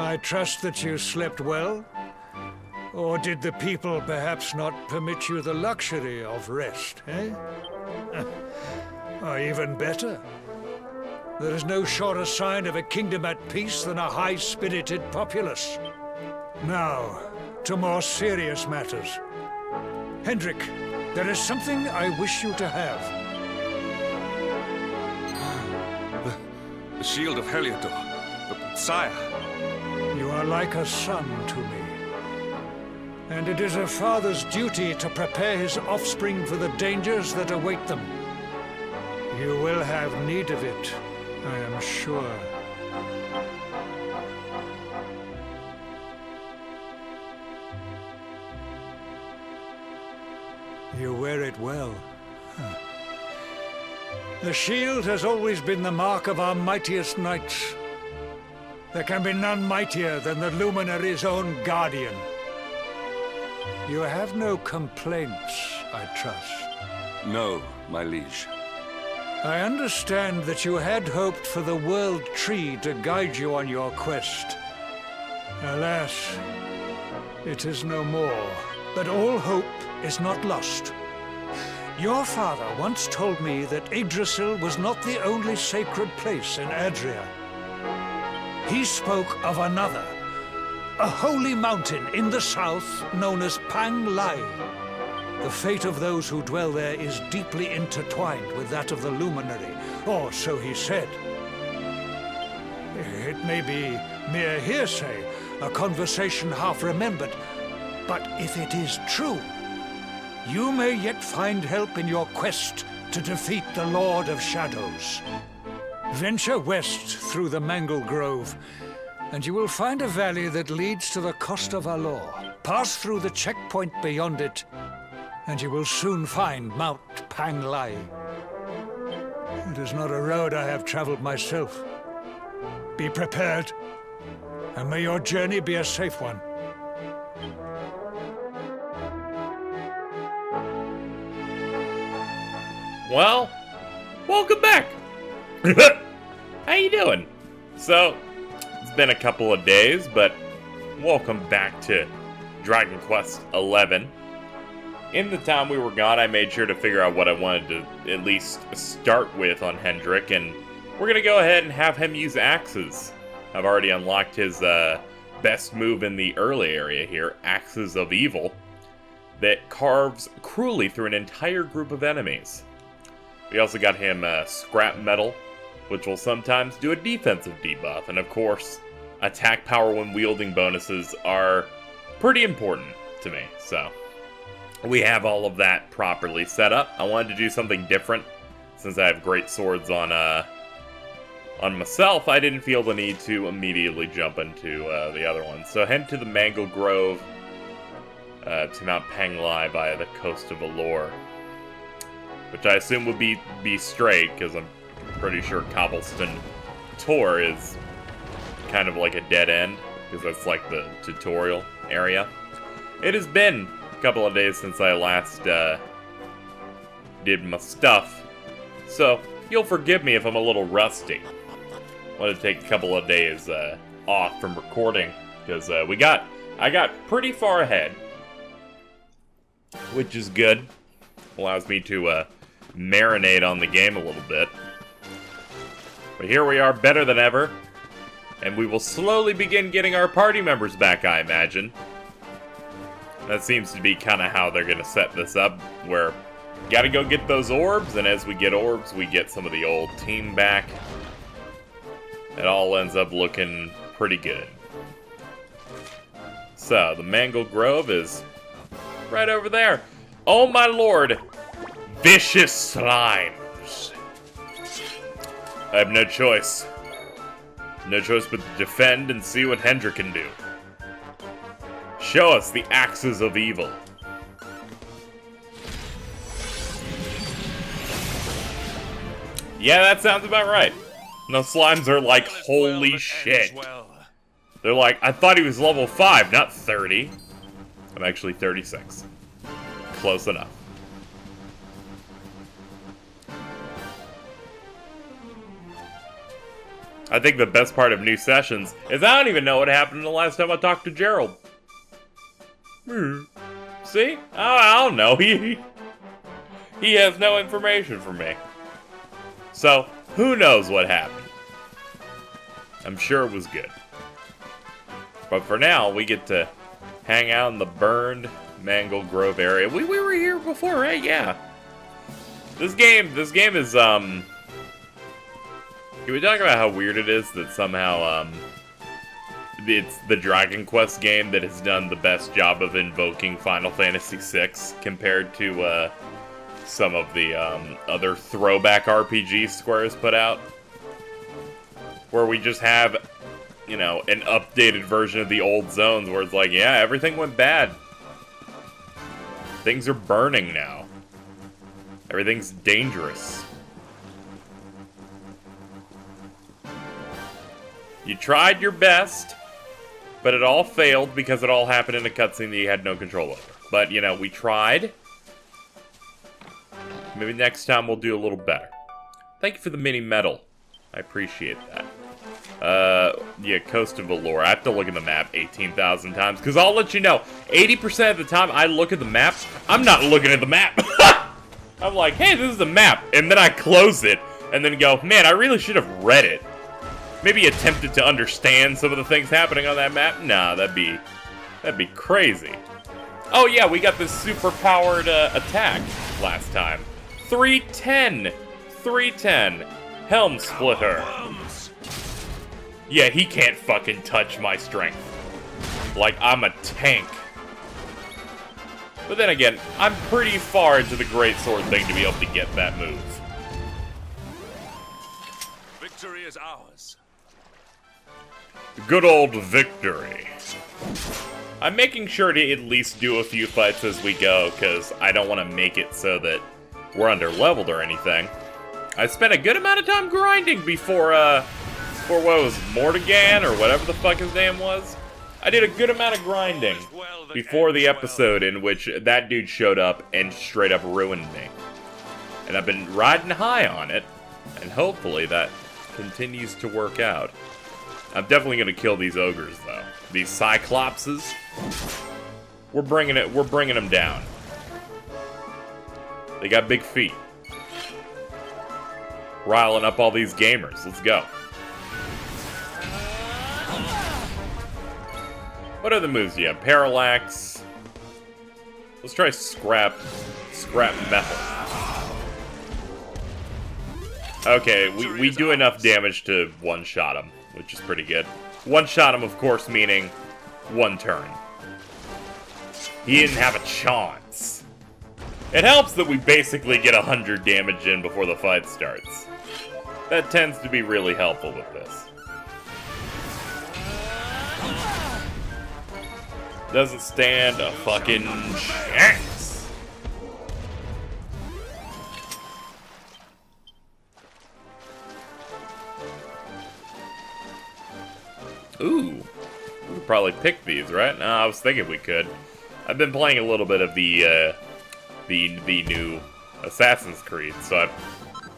I trust that you slept well? Or did the people perhaps not permit you the luxury of rest, eh? Or even better, there is no surer sign of a kingdom at peace than a high-spirited populace. Now, to more serious matters. Hendrik, there is something I wish you to have. The shield of Heliodor. Sire. You are like a son to me. And it is a father's duty to prepare his offspring for the dangers that await them. You will have need of it, I am sure. You wear it well. Huh. The shield has always been the mark of our mightiest knights. There can be none mightier than the Luminary's own guardian. You have no complaints, I trust. No, my liege. I understand that you had hoped for the World Tree to guide you on your quest. Alas, it is no more. But all hope is not lost. Your father once told me that Yggdrasil was not the only sacred place in Adria. He spoke of another, a holy mountain in the south known as Pang Lai. The fate of those who dwell there is deeply intertwined with that of the Luminary, or so he said. It may be mere hearsay, a conversation half remembered, but if it is true, you may yet find help in your quest to defeat the Lord of Shadows. Venture west through the Mangle Grove, and you will find a valley that leads to the Coast of Alor. Pass through the checkpoint beyond it, and you will soon find Mount Pang Lai. It is not a road I have traveled myself. Be prepared, and may your journey be a safe one. Well, welcome back. How you doing? So, it's been a couple of days, but welcome back to Dragon Quest XI. In the time we were gone, I made sure to figure out what I wanted to at least start with on Hendrik, and we're going to go ahead and have him use axes. I've already unlocked his best move in the early area here, Axes of Evil, that carves cruelly through an entire group of enemies. We also got him Scrap Metal, which will sometimes do a defensive debuff, and of course, attack power when wielding bonuses are pretty important to me, so we have all of that properly set up. I wanted to do something different, since I have great swords on myself. I didn't feel the need to immediately jump into the other ones. So head to the Mangle Grove to Mount Pang Lai via the Coast of Alor, which I assume would be straight, because I'm pretty sure Cobblestone Tor is kind of like a dead end, because that's like the tutorial area. It has been a couple of days since I last did my stuff, so you'll forgive me if I'm a little rusty. I wanted to take a couple of days off from recording, because I got pretty far ahead, which is good. Allows me to marinate on the game a little bit. But here we are, better than ever, and we will slowly begin getting our party members back, I imagine. That seems to be kind of how they're going to set this up, where we gotta go get those orbs, and as we get orbs, we get some of the old team back. It all ends up looking pretty good. So, the Mangle Grove is right over there. Oh my lord! Vicious slimes! I have no choice. No choice but to defend and see what Hendrik can do. Show us the Axes of Evil. Yeah, that sounds about right. And those slimes are like, holy shit. They're like, I thought he was level 5, not 30. I'm actually 36. Close enough. I think the best part of new sessions is I don't even know what happened the last time I talked to Gerald. See? I don't know. He has no information for me. So, who knows what happened? I'm sure it was good. But for now, we get to hang out in the burned Mangle Grove area. We were here before, right? Yeah. This game is, can we talk about how weird it is that somehow, it's the Dragon Quest game that has done the best job of invoking Final Fantasy VI compared to, some of the, other throwback RPGs Square has put out? Where we just have, you know, an updated version of the old zones where it's like, yeah, everything went bad. Things are burning now. Everything's dangerous. You tried your best, but it all failed because it all happened in a cutscene that you had no control over. But, you know, we tried. Maybe next time we'll do a little better. Thank you for the mini medal. I appreciate that. Yeah, Coast of Valor. I have to look at the map 18,000 times, because I'll let you know, 80% of the time I look at the map, I'm not looking at the map. I'm like, hey, this is the map, and then I close it, and then go, man, I really should have read it. Maybe attempted to understand some of the things happening on that map. Nah, that'd be crazy. Oh yeah, we got this super-powered attack last time. 310! 310. Helm Splitter. Yeah, he can't fucking touch my strength. Like, I'm a tank. But then again, I'm pretty far into the Great Sword thing to be able to get that move. Victory is ours. Good old victory. I'm making sure to at least do a few fights as we go, because I don't want to make it so that we're under-leveled or anything. I spent a good amount of time grinding before what was Mortigan, or whatever the fuck his name was. I did a good amount of grinding before the episode in which that dude showed up and straight up ruined me. And I've been riding high on it, and hopefully that continues to work out. I'm definitely gonna kill these ogres, though. These Cyclopses. We're bringing them down. They got big feet. Riling up all these gamers. Let's go. What other moves do you have? Parallax. Let's try Scrap Metal. Okay, we do enough damage to one-shot him, which is pretty good. One-shot him, of course, meaning one turn. He didn't have a chance. It helps that we basically get 100 damage in before the fight starts. That tends to be really helpful with this. Doesn't stand a fucking chance. Ooh. We could probably pick these, right? No, I was thinking we could. I've been playing a little bit of the new Assassin's Creed, so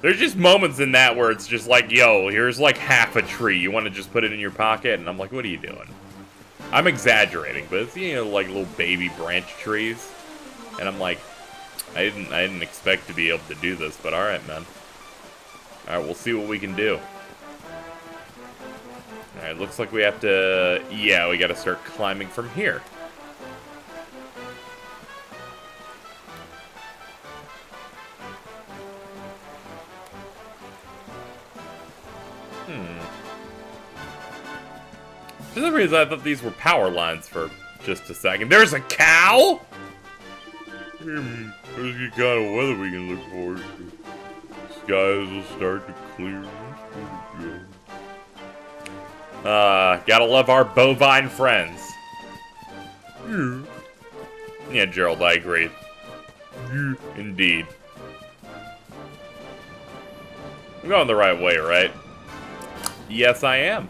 there's just moments in that where it's just like, yo, here's like half a tree. You want to just put it in your pocket? And I'm like, what are you doing? I'm exaggerating, but it's, you know, like little baby branch trees. And I'm like, I didn't expect to be able to do this, but alright, man. Alright, we'll see what we can do. Alright, looks like we have to... Yeah, we gotta start climbing from here. For some reason, I thought these were power lines for just a second. There's a cow?! There's the kind of weather we can look forward to. Skies will start to clear. Gotta love our bovine friends. Yeah, Gerald, I agree. Indeed. I'm going the right way, right? Yes, I am.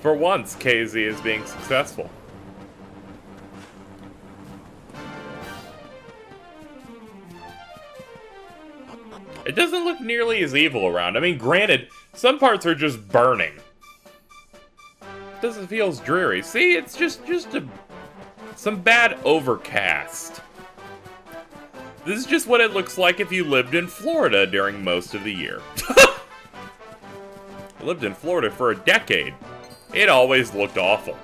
For once, KZ is being successful. It doesn't look nearly as evil around. I mean, granted, Some parts are just burning. It doesn't feel as dreary. See, it's just some bad overcast. This is just what it looks like if you lived in Florida during most of the year. I lived in Florida for a decade. It always looked awful.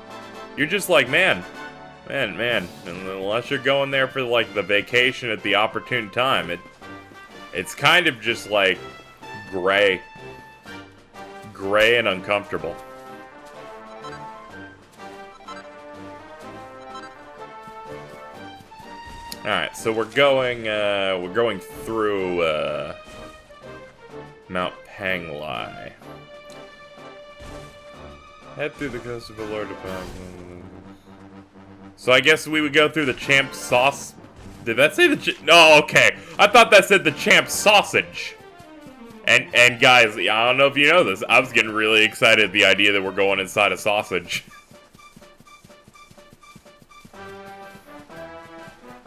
You're just like, man, unless you're going there for like the vacation at the opportune time, it's kind of just like gray and uncomfortable. Alright, so we're going through, Mount Panglai. Head through the coast of the Lord of So I guess we would go through the Champ Sauce. Did that say the no, okay. I thought that said the Champ Sausage. And guys, I don't know if you know this, I was getting really excited at the idea that we're going inside a sausage.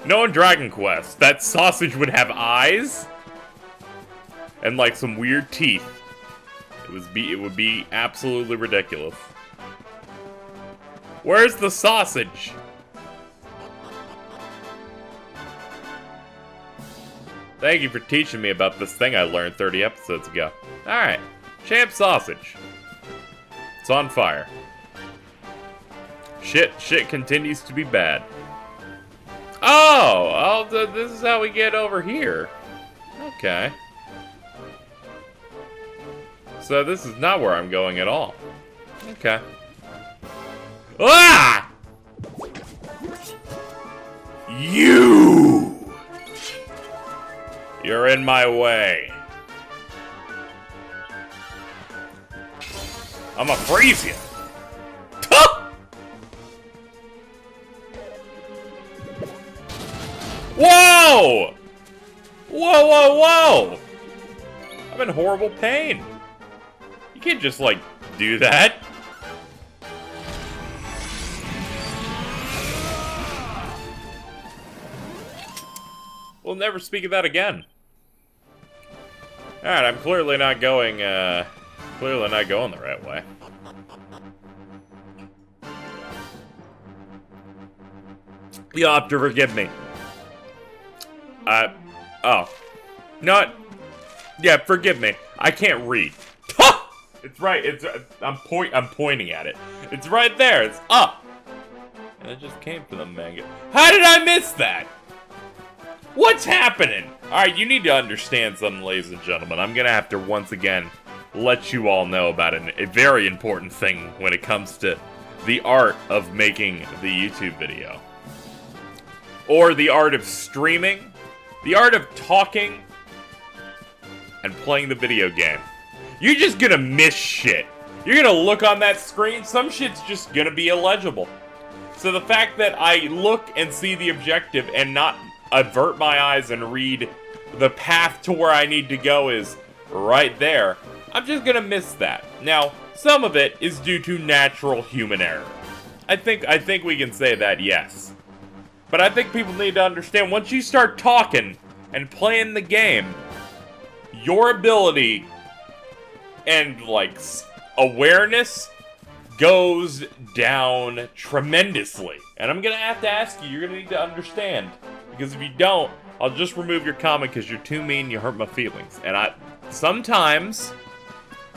No, in Dragon Quest, that sausage would have eyes and like some weird teeth. It would be absolutely ridiculous. Where's the sausage? Thank you for teaching me about this thing I learned 30 episodes ago. Alright, Champ Sausage. It's on fire. Shit continues to be bad. Oh, this is how we get over here. Okay. So this is not where I'm going at all. Okay. Ah! You're in my way. I'ma freeze you. Whoa! Whoa! I'm in horrible pain. You can't just, like, do that. We'll never speak of that again. Alright, I'm clearly not going the right way. You'll have to forgive me. Yeah, forgive me. I can't read. It's right, I'm pointing at it. It's right there, it's up. And it just came from the manga. How did I miss that? What's happening? Alright, you need to understand something, ladies and gentlemen. I'm gonna have to once again let you all know about a very important thing when it comes to the art of making the YouTube video. Or the art of streaming. The art of talking and playing the video game. You're just gonna miss shit. You're gonna look on that screen, some shit's just gonna be illegible. So the fact that I look and see the objective and not avert my eyes and read the path to where I need to go is right there, I'm just gonna miss that. Now, some of it is due to natural human error. I think we can say that, yes. But I think people need to understand, once you start talking and playing the game, your ability and, like, awareness goes down tremendously. And I'm gonna have to ask you, you're gonna need to understand. Because if you don't, I'll just remove your comment because you're too mean, you hurt my feelings. And sometimes,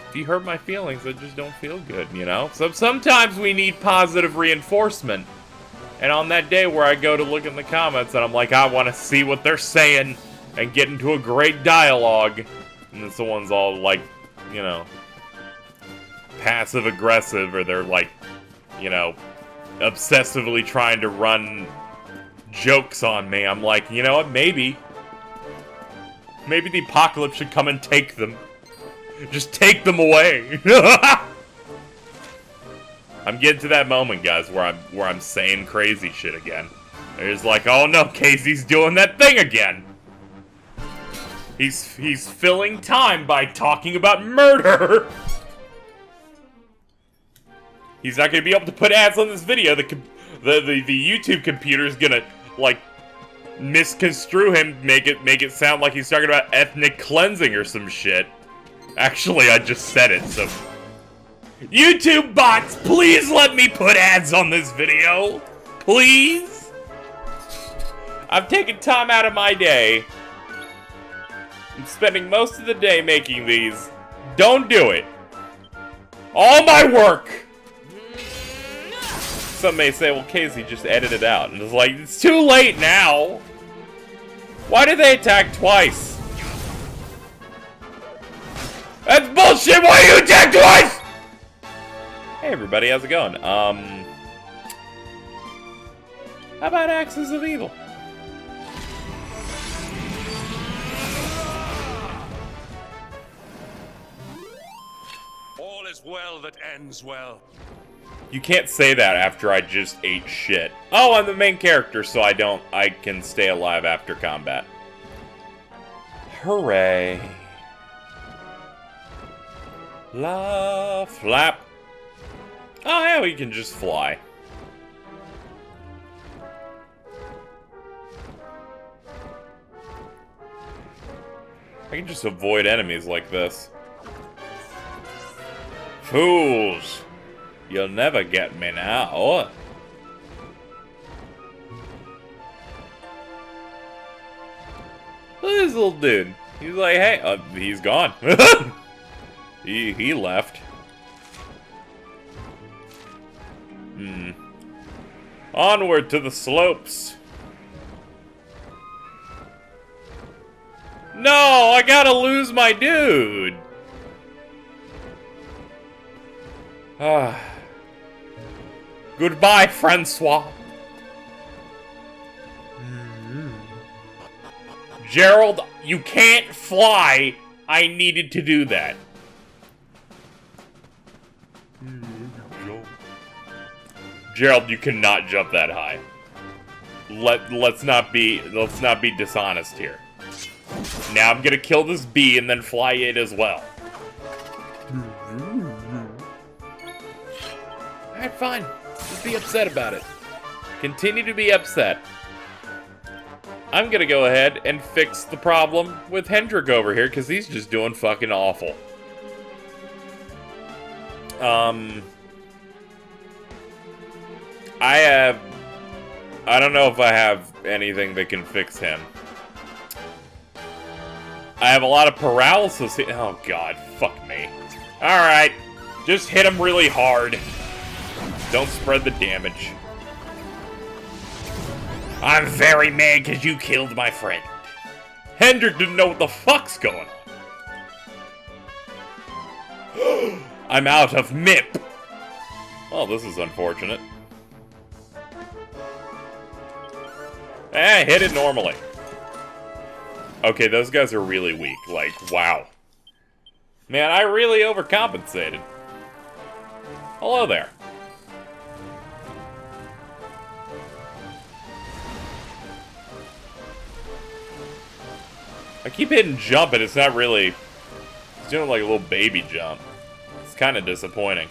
if you hurt my feelings, I just don't feel good, you know? So sometimes we need positive reinforcement. And on that day where I go to look in the comments and I'm like, I want to see what they're saying and get into a great dialogue, and then someone's all like, you know, passive aggressive, or they're like, you know, obsessively trying to run jokes on me, I'm like, you know what, maybe the apocalypse should come and take them. Just take them away. I'm getting to that moment, guys, where I'm saying crazy shit again. It's like, oh no, Casey's doing that thing again. He's filling time by talking about murder. He's not gonna be able to put ads on this video. The YouTube computer is gonna, like, misconstrue him, make it sound like he's talking about ethnic cleansing or some shit. Actually, I just said it, so... YouTube bots, please let me put ads on this video. Please? I've taken time out of my day. I'm spending most of the day making these. Don't do it. All my work. Some may say, well, KZ just edit it out. And it's like, it's too late now. Why did they attack twice? That's bullshit! Why do you attack twice? Hey everybody, how's it going? How about Axes of Evil? All is well that ends well. You can't say that after I just ate shit. Oh, I'm the main character, so I can stay alive after combat. Hooray. La flap. Oh yeah, we can just fly. I can just avoid enemies like this. Fools! You'll never get me now. Look at this little dude. He's like, hey, he's gone. he left. Onward to the slopes. No, I gotta lose my dude. Goodbye, Francois. Gerald, you can't fly. I needed to do that. Gerald, you cannot jump that high. Let's not be dishonest here. Now I'm gonna kill this bee and then fly it as well. Alright, fine. Just be upset about it. Continue to be upset. I'm gonna go ahead and fix the problem with Hendrik over here, because he's just doing fucking awful. I don't know if I have anything that can fix him. I have a lot of paralysis. Oh god, fuck me. Alright, just hit him really hard. Don't spread the damage. I'm very mad because you killed my friend. Hendrik didn't know what the fuck's going on. I'm out of MIP. Well, this is unfortunate. Hit it normally. Okay, those guys are really weak. Like, wow. Man, I really overcompensated. Hello there. I keep hitting jump and it's not really... It's doing like a little baby jump. It's kind of disappointing.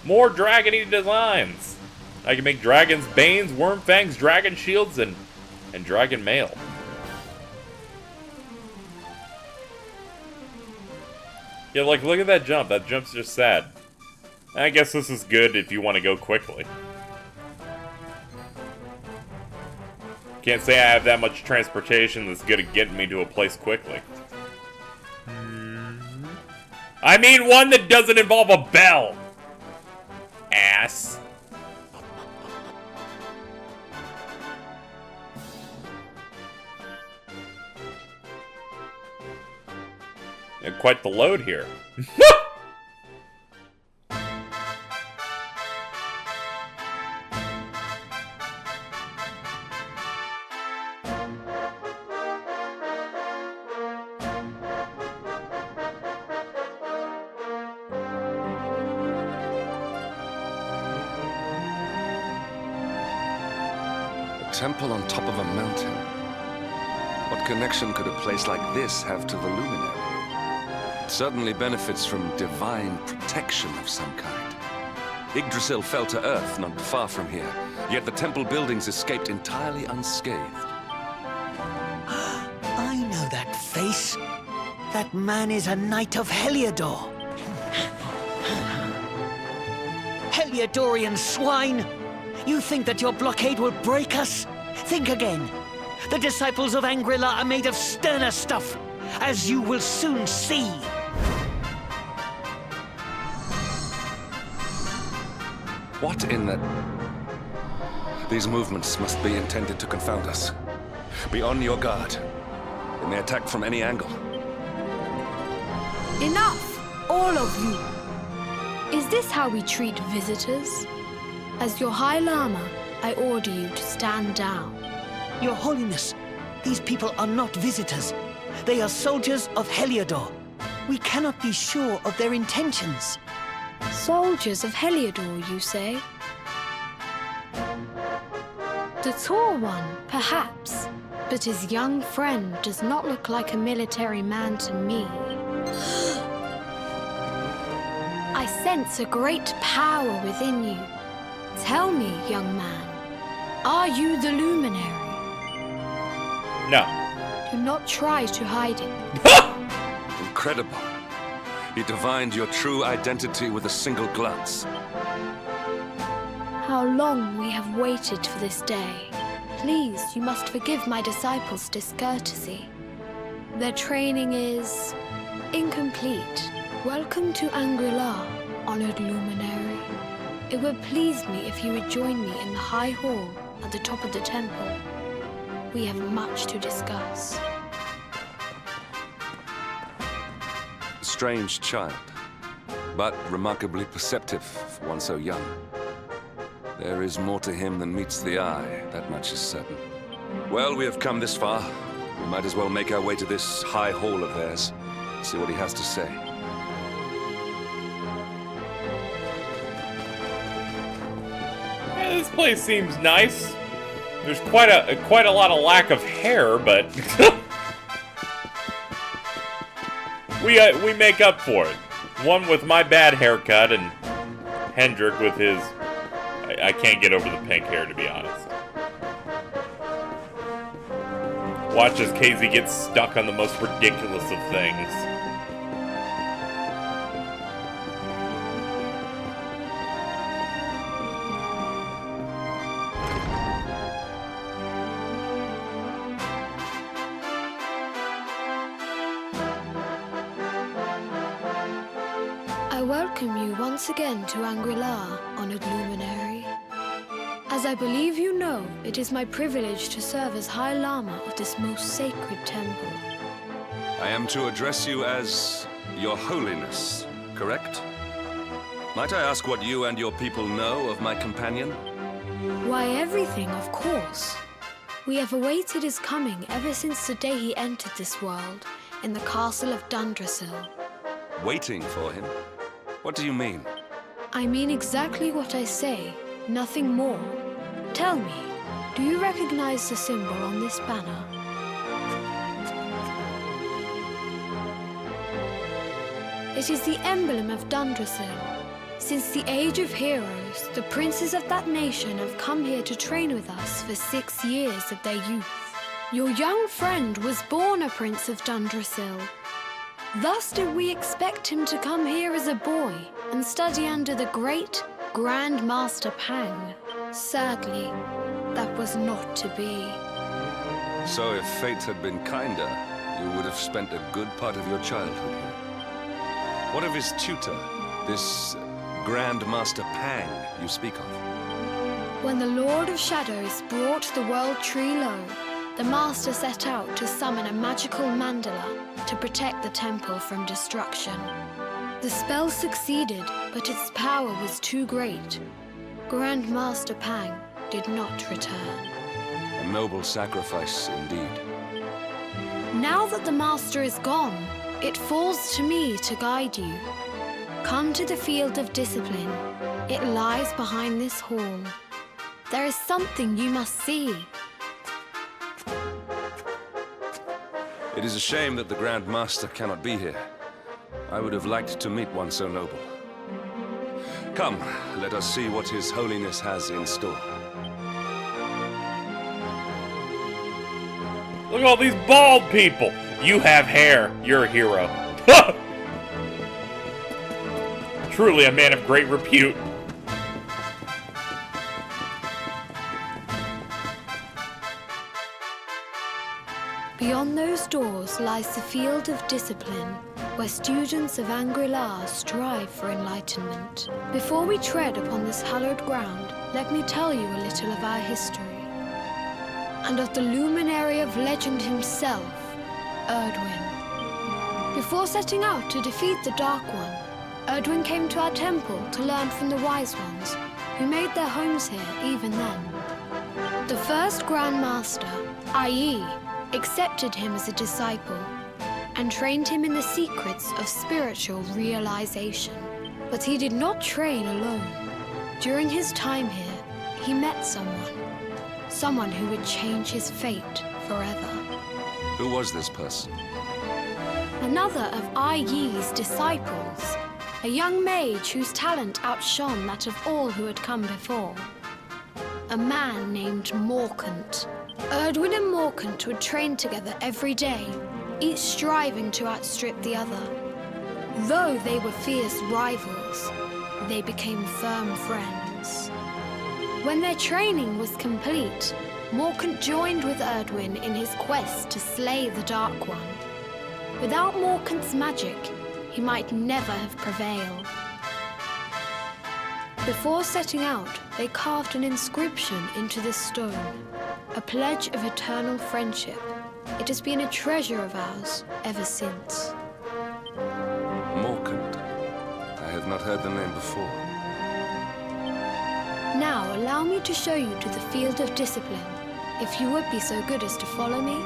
More dragon-y designs. I can make dragon's banes, worm fangs, dragon shields, and dragon mail. Yeah, like, look at that jump. That jump's just sad. I guess this is good if you want to go quickly. Can't say I have that much transportation that's good at getting me to a place quickly. I mean one that doesn't involve a bell! Ass. Yeah, quite the load here. Temple on top of a mountain. What connection could a place like this have to the luminary? It certainly benefits from divine protection of some kind. Yggdrasil fell to earth not far from here, yet the temple buildings escaped entirely unscathed. I know that face. That man is a knight of Heliodor. Heliodorian swine! You think that your blockade will break us? Think again. The disciples of Angrila are made of sterner stuff, as you will soon see. What in the... These movements must be intended to confound us. Be on your guard. They may attack from any angle. Enough! All of you! Is this how we treat visitors? As your High Lama, I order you to stand down. Your Holiness, these people are not visitors. They are soldiers of Heliodor. We cannot be sure of their intentions. Soldiers of Heliodor, you say? The tall one, perhaps, but his young friend does not look like a military man to me. I sense a great power within you. Tell me, young man, are you the luminary? No. Do not try to hide it. Incredible. You divined your true identity with a single glance. How long we have waited for this day. Please, you must forgive my disciples' discourtesy. Their training is incomplete. Welcome to Angrila, honored luminary. It would please me if you would join me in the High Hall at the top of the temple. We have much to discuss. Strange child, but remarkably perceptive for one so young. There is more to him than meets the eye, that much is certain. Well, we have come this far. We might as well make our way to this high hall of theirs, see what he has to say. Yeah, this place seems nice. There's quite a lot of lack of hair, but we make up for it. One with my bad haircut, and Hendrik with his... I can't get over the pink hair, to be honest. Watch as KZ gets stuck on the most ridiculous of things. I welcome you once again to Angrila, honored luminary. As I believe you know, it is my privilege to serve as High Lama of this most sacred temple. I am to address you as Your Holiness, correct? Might I ask what you and your people know of my companion? Why, everything, of course. We have awaited his coming ever since the day he entered this world in the castle of Dundrasil. Waiting for him? What do you mean? I mean exactly what I say, nothing more. Tell me, do you recognize the symbol on this banner? It is the emblem of Dundrasil. Since the age of heroes, the princes of that nation have come here to train with us for 6 years of their youth. Your young friend was born a prince of Dundrasil. Thus did we expect him to come here as a boy and study under the great Grand Master Pang. Sadly, that was not to be. So if fate had been kinder, you would have spent a good part of your childhood here. What of his tutor, this Grand Master Pang you speak of? When the Lord of Shadows brought the world tree low, the Master set out to summon a magical mandala to protect the temple from destruction. The spell succeeded, but its power was too great. Grand Master Pang did not return. A noble sacrifice indeed. Now that the Master is gone, it falls to me to guide you. Come to the field of discipline. It lies behind this hall. There is something you must see. It is a shame that the Grand Master cannot be here. I would have liked to meet one so noble. Come, let us see what His Holiness has in store. Look at all these bald people. You have hair. You're a hero. Truly a man of great repute. Beyond those doors lies the field of discipline, where students of Angri-La strive for enlightenment. Before we tread upon this hallowed ground, let me tell you a little of our history. And of the luminary of legend himself, Erdwin. Before setting out to defeat the Dark One, Erdwin came to our temple to learn from the Wise Ones, who made their homes here even then. The first Grand Master, i.e., accepted him as a disciple and trained him in the secrets of spiritual realization. But he did not train alone. During his time here, he met someone who would change his fate forever. Who was this person? Another of Ai Yi's disciples, a young mage whose talent outshone that of all who had come before. A man named Morkant. Erdwin and Morkant would train together every day, each striving to outstrip the other. Though they were fierce rivals, they became firm friends. When their training was complete, Morkant joined with Erdwin in his quest to slay the Dark One. Without Morkant's magic, he might never have prevailed. Before setting out, they carved an inscription into the stone, a pledge of eternal friendship. It has been a treasure of ours ever since. Morkant. I have not heard the name before. Now, allow me to show you to the field of discipline, if you would be so good as to follow me.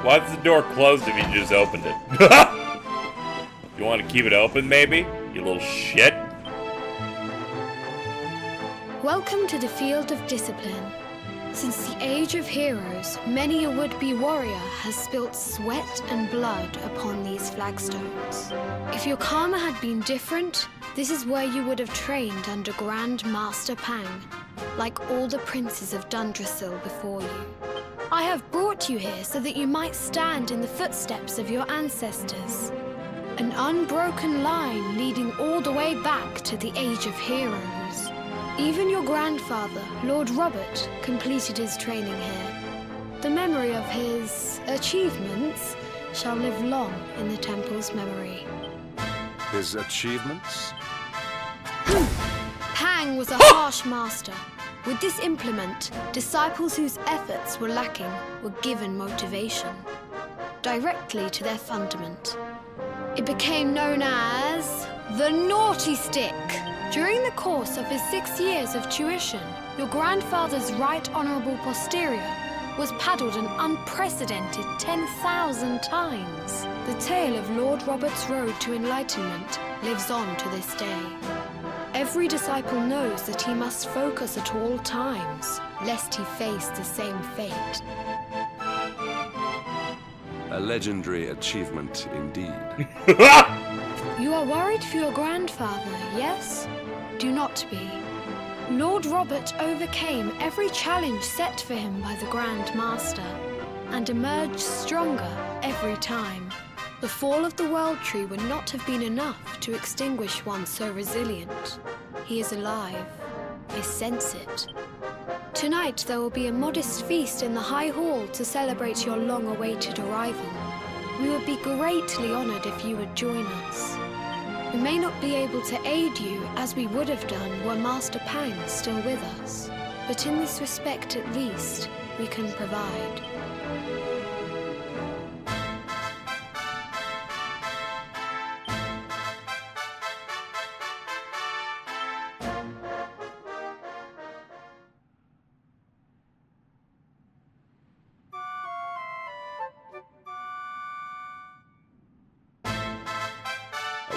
Why's the door closed if you just opened it? You want to keep it open, maybe? You little shit. Welcome to the field of discipline. Since the age of heroes, many a would-be warrior has spilt sweat and blood upon these flagstones. If your karma had been different, this is where you would have trained under Grand Master Pang, like all the princes of Dundrasil before you. I have brought you here so that you might stand in the footsteps of your ancestors. An unbroken line leading all the way back to the Age of Heroes. Even your grandfather, Lord Robert, completed his training here. The memory of his achievements shall live long in the temple's memory. His achievements? Pang was a harsh master. With this implement, disciples whose efforts were lacking were given motivation, directly to their fundament. It became known as the Naughty Stick. During the course of his 6 years of tuition, your grandfather's right honorable posterior was paddled an unprecedented 10,000 times. The tale of Lord Robert's road to enlightenment lives on to this day. Every disciple knows that he must focus at all times, lest he face the same fate. A legendary achievement indeed. You are worried for your grandfather, yes? Do not be. Lord Robert overcame every challenge set for him by the Grand Master, and emerged stronger every time. The fall of the World Tree would not have been enough to extinguish one so resilient. He is alive. I sense it. Tonight there will be a modest feast in the High Hall to celebrate your long-awaited arrival. We would be greatly honored if you would join us. We may not be able to aid you as we would have done were Master Pang still with us, but in this respect at least, we can provide.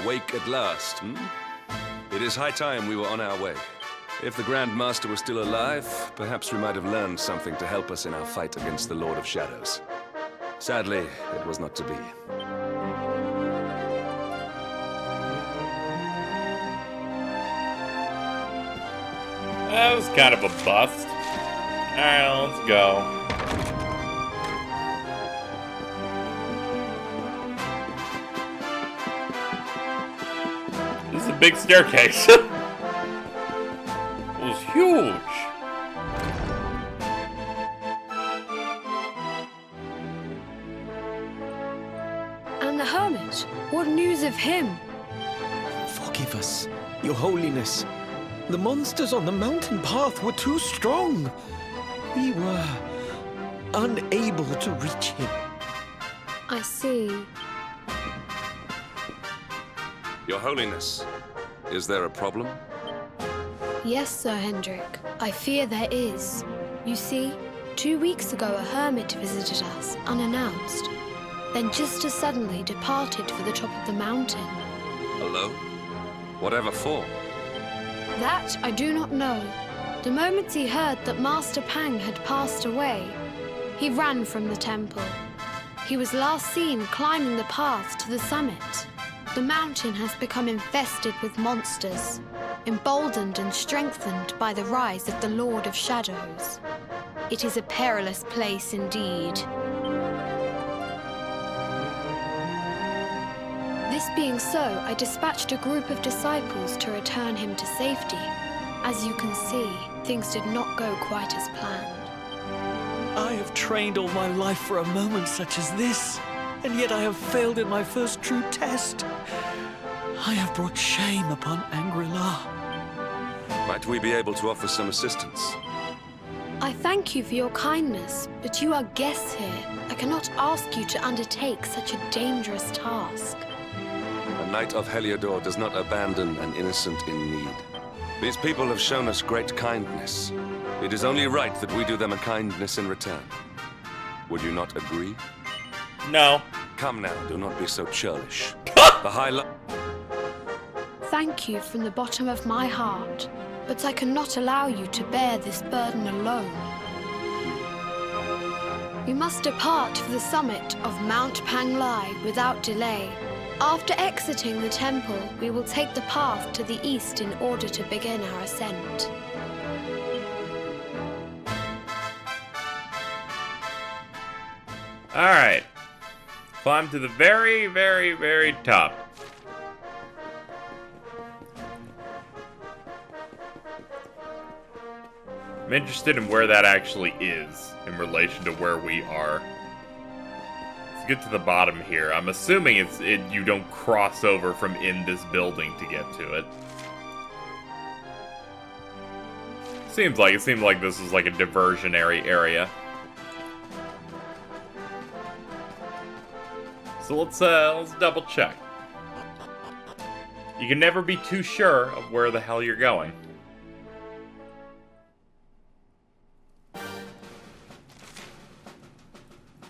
Awake at last, It is high time we were on our way. If the Grand Master were still alive, perhaps we might have learned something to help us in our fight against the Lord of Shadows. Sadly, it was not to be. That was kind of a bust. Alright, let's go. This is a big staircase. It was huge. And the hermit? What news of him? Forgive us, Your Holiness. The monsters on the mountain path were too strong. We were unable to reach him. I see. Your Holiness, is there a problem? Yes, Sir Hendrik. I fear there is. You see, 2 weeks ago a hermit visited us, unannounced. Then just as suddenly departed for the top of the mountain. Alone? Whatever for? That I do not know. The moment he heard that Master Pang had passed away, he ran from the temple. He was last seen climbing the path to the summit. The mountain has become infested with monsters, emboldened and strengthened by the rise of the Lord of Shadows. It is a perilous place indeed. This being so, I dispatched a group of disciples to return him to safety. As you can see, things did not go quite as planned. I have trained all my life for a moment such as this, and yet I have failed in my first true test. I have brought shame upon Angri-La. Might we be able to offer some assistance? I thank you for your kindness, but you are guests here. I cannot ask you to undertake such a dangerous task. A knight of Heliodor does not abandon an innocent in need. These people have shown us great kindness. It is only right that we do them a kindness in return. Would you not agree? No. Come now, do not be so churlish. The Thank you from the bottom of my heart, but I cannot allow you to bear this burden alone. We must depart for the summit of Mount Panglai without delay. After exiting the temple, we will take the path to the east in order to begin our ascent. Alright. Climb to the very, very, very top. I'm interested in where that actually is in relation to where we are. Let's get to the bottom here. I'm assuming you don't cross over from in this building to get to it. Seemed like this is like a diversionary area. So let's double check. You can never be too sure of where the hell you're going.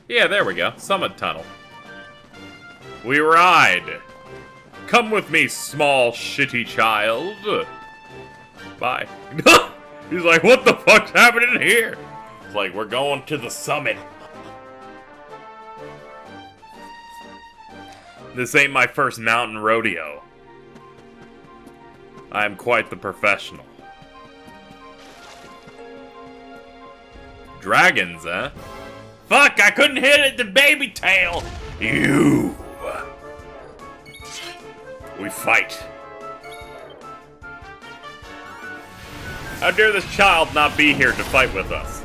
Yeah, there we go. Summit Tunnel. We ride. Come with me, small shitty child. Bye. He's like, what the fuck's happening here? It's like, we're going to the summit. This ain't my first mountain rodeo. I am quite the professional. Dragons, huh? Fuck, I couldn't hit it, the baby tail! You! We fight. How dare this child not be here to fight with us?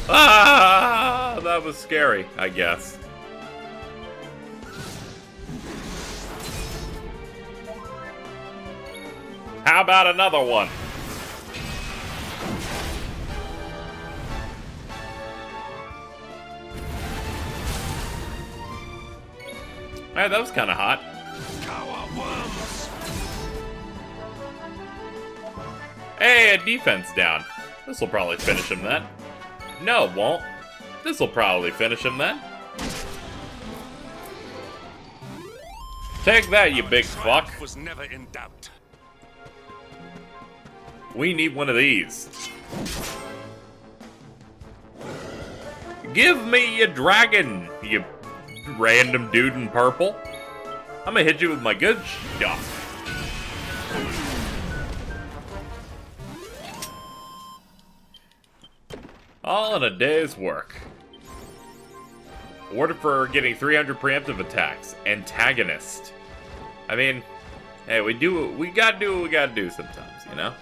Ah, that was scary, I guess. How about another one? Hey, that was kind of hot. Hey, a defense down. This'll probably finish him then. No, it won't. This'll probably finish him then. Take that, you big fuck. Was never in doubt. We need one of these. Give me your dragon, you random dude in purple. I'm gonna hit you with my good stuff. All in a day's work. Awarded for getting 300 preemptive attacks. Antagonist. I mean, hey, we gotta do what we gotta do sometimes, you know?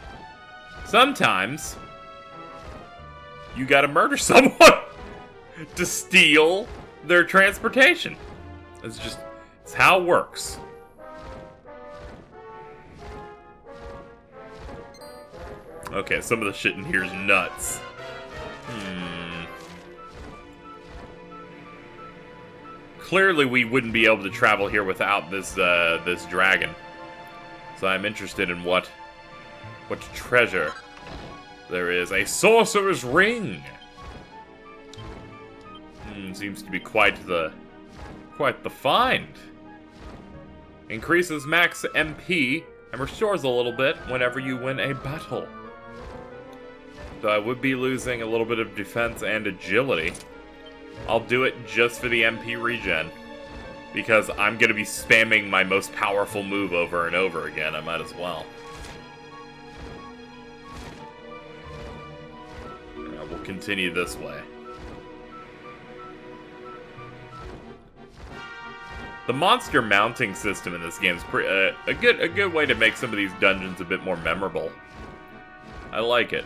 Sometimes, you gotta murder someone to steal their transportation. It's how it works. Okay, some of the shit in here is nuts. Clearly, we wouldn't be able to travel here without this this dragon. So I'm interested in what treasure there is. A sorcerer's ring. Seems to be quite the find. Increases max MP and restores a little bit whenever you win a battle. So I would be losing a little bit of defense and agility. I'll do it just for the MP regen. Because I'm going to be spamming my most powerful move over and over again. I might as well. Yeah, we'll continue this way. The monster mounting system in this game is a good way to make some of these dungeons a bit more memorable. I like it.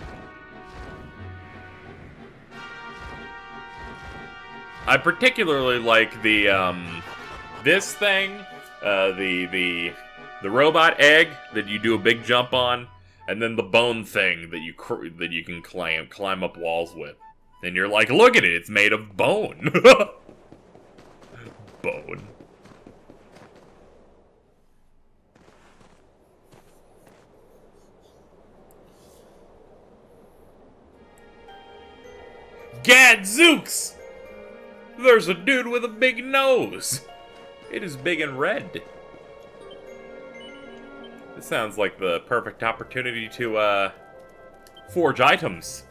I particularly like the this thing, the robot egg that you do a big jump on, and then the bone thing that you can climb up walls with. And you're like, look at it, it's made of bone. Bone. Gadzooks! There's a dude with a big nose. It is big and red. This sounds like the perfect opportunity to, forge items.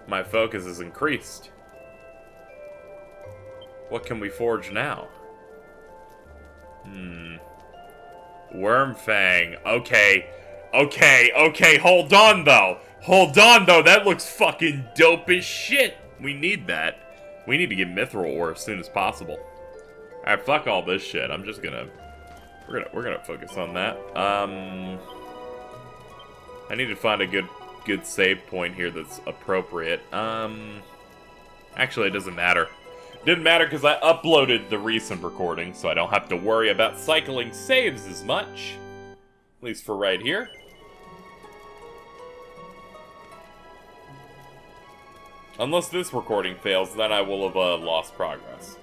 My focus is increased. What can we forge now? Wormfang. Okay, hold on, though. That looks fucking dope as shit. We need that. We need to get mithril ore as soon as possible. Alright, fuck all this shit. I'm just gonna... We're gonna focus on that. I need to find a good save point here that's appropriate. Actually, it doesn't matter. It didn't matter because I uploaded the recent recording, so I don't have to worry about cycling saves as much. At least for right here. Unless this recording fails, then I will have lost progress.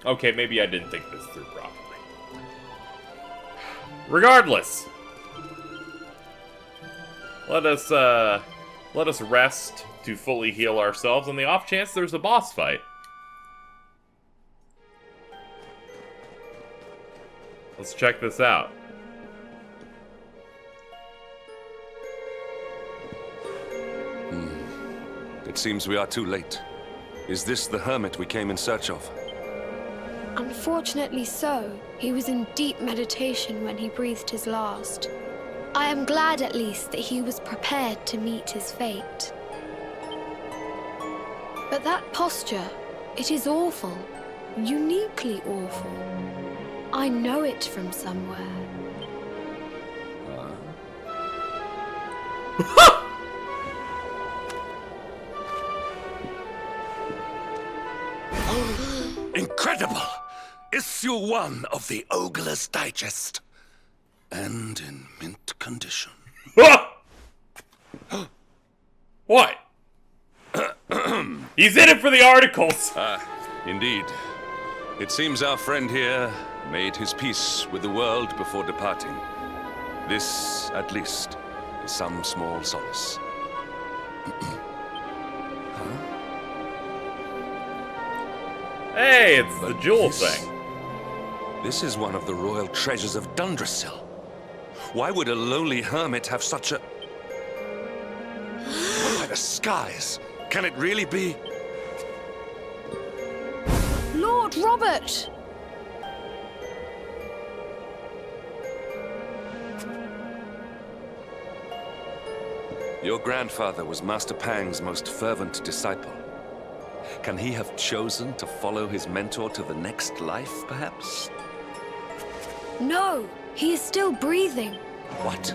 Okay, maybe I didn't think this through properly. Regardless, let us rest to fully heal ourselves on the off chance there's a boss fight. Let's check this out. It seems we are too late. Is this the hermit we came in search of? Unfortunately so. He was in deep meditation when he breathed his last. I am glad at least that he was prepared to meet his fate. But that posture, it is awful. Uniquely awful. I know it from somewhere. Incredible! Issue 1 of the Ogre's Digest. And in mint condition. What? He's in it for the articles! Indeed. It seems our friend here made his peace with the world before departing. This, at least, is some small solace. Hey, it's the jewel thing. This is one of the royal treasures of Dundrasil. Why would a lowly hermit have such a... By the skies! Can it really be? Lord Robert! Your grandfather was Master Pang's most fervent disciple. Can he have chosen to follow his mentor to the next life, perhaps? No, he is still breathing. What?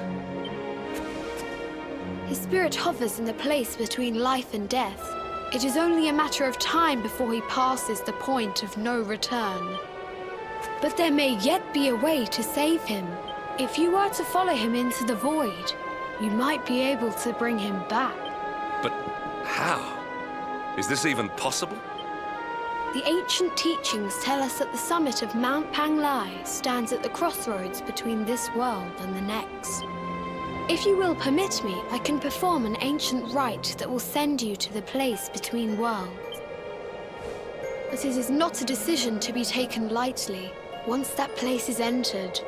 His spirit hovers in the place between life and death. It is only a matter of time before he passes the point of no return. But there may yet be a way to save him. If you were to follow him into the void, you might be able to bring him back. But how? Is this even possible? The ancient teachings tell us that the summit of Mount Panglai stands at the crossroads between this world and the next. If you will permit me, I can perform an ancient rite that will send you to the place between worlds. But it is not a decision to be taken lightly. Once that place is entered,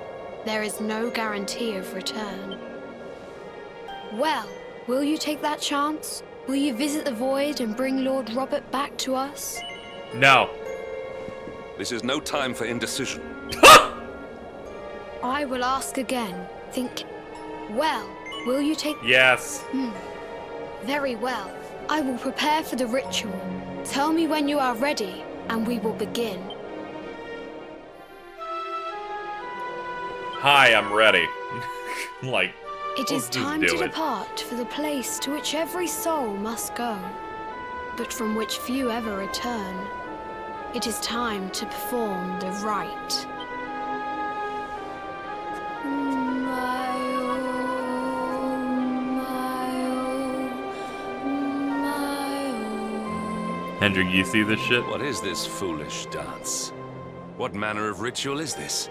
there is no guarantee of return. Well, will you take that chance? Will you visit the void and bring Lord Robert back to us? No. This is no time for indecision. I will ask again. Think, well, will you take... Yes. Very well. I will prepare for the ritual. Tell me when you are ready, and we will begin. Hi, I'm ready. Like, It is time to depart for the place to which every soul must go, but from which few ever return. It is time to perform the rite. Hendrik, you see this shit? What is this foolish dance? What manner of ritual is this?